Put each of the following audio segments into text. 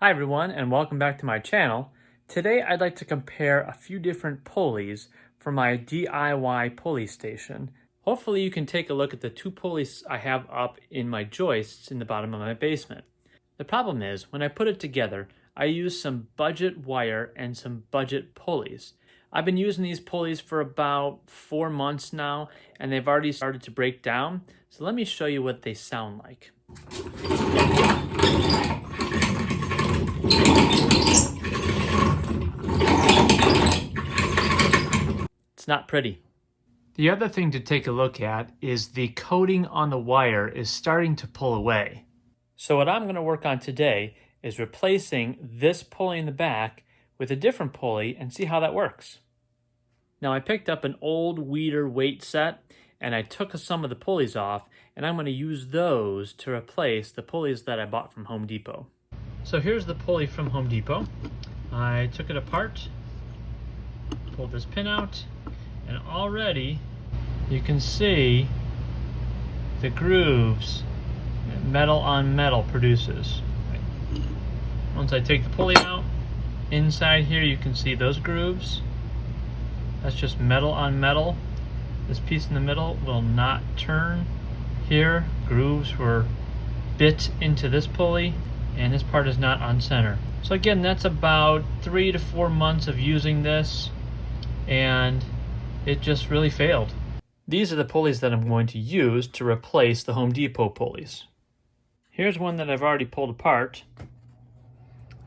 Hi everyone, and welcome back to my channel. Today I'd like to compare a few different pulleys for my DIY pulley station. Hopefully you can take a look at the two pulleys I have up in my joists in the bottom of my basement. The problem is, when I put it together, I used some budget wire and some budget pulleys. I've been using these pulleys for about 4 months now, and they've already started to break down. So let me show you what they sound like. It's not pretty. The other thing to take a look at is the coating on the wire is starting to pull away. So what I'm going to work on today is replacing this pulley in the back with a different pulley and see how that works. Now I picked up an old weeder weight set and I took some of the pulleys off, and I'm going to use those to replace the pulleys that I bought from Home Depot. So here's the pulley from Home Depot. I took it apart, pulled this pin out, and already you can see the grooves that metal on metal produces. Once I take the pulley out, inside here you can see those grooves. That's just metal on metal. This piece in the middle will not turn. Here, grooves were bit into this pulley, and this part is not on center. So again, that's about 3 to 4 months of using this, and it just really failed. These are the pulleys that I'm going to use to replace the Home Depot pulleys. Here's one that I've already pulled apart.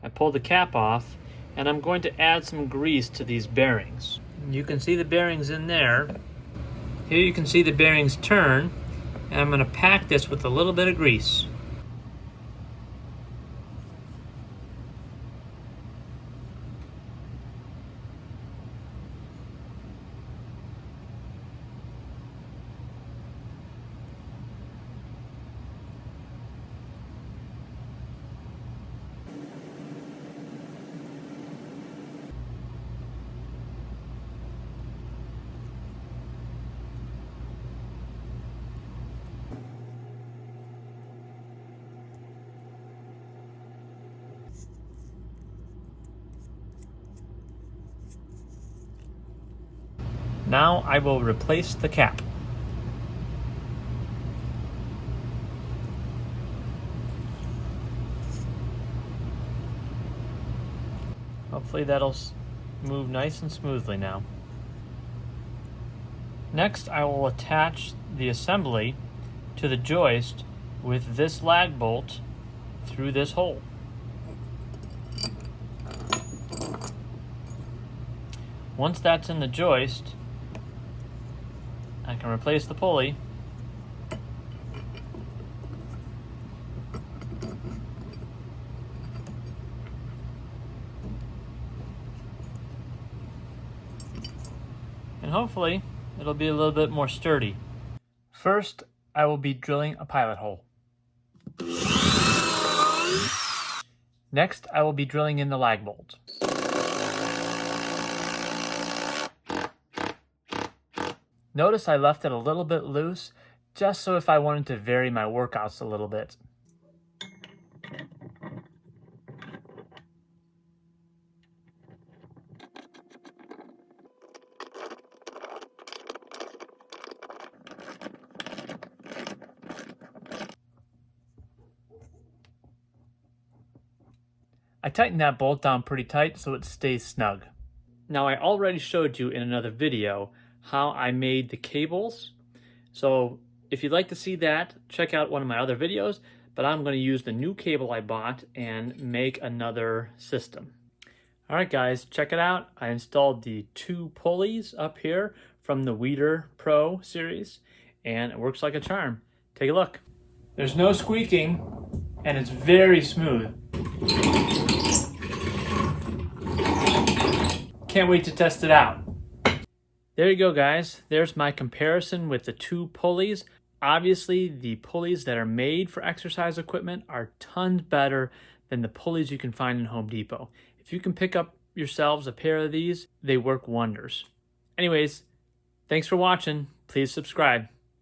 I pulled the cap off, and I'm going to add some grease to these bearings. You can see the bearings in there. Here you can see the bearings turn, and I'm going to pack this with a little bit of grease. Now I will replace the cap. Hopefully that'll move nice and smoothly now. Next, I will attach the assembly to the joist with this lag bolt through this hole. Once that's in the joist, I can replace the pulley. And hopefully it'll be a little bit more sturdy. First, I will be drilling a pilot hole. Next, I will be drilling in the lag bolt. Notice I left it a little bit loose, just so if I wanted to vary my workouts a little bit. I tightened that bolt down pretty tight so it stays snug. Now I already showed you in another video how I made the cables. So if you'd like to see that, check out one of my other videos, but I'm going to use the new cable I bought and make another system. All right guys, check it out. I installed the 2 pulleys up here from the Weeder Pro series, and it works like a charm. Take a look. There's no squeaking, and it's very smooth. Can't wait to test it out. There you go guys, there's my comparison with the 2 pulleys. Obviously the pulleys that are made for exercise equipment are tons better than the pulleys you can find in Home Depot. If you can pick up yourselves a pair of these, they work wonders. Anyways, thanks for watching. Please subscribe.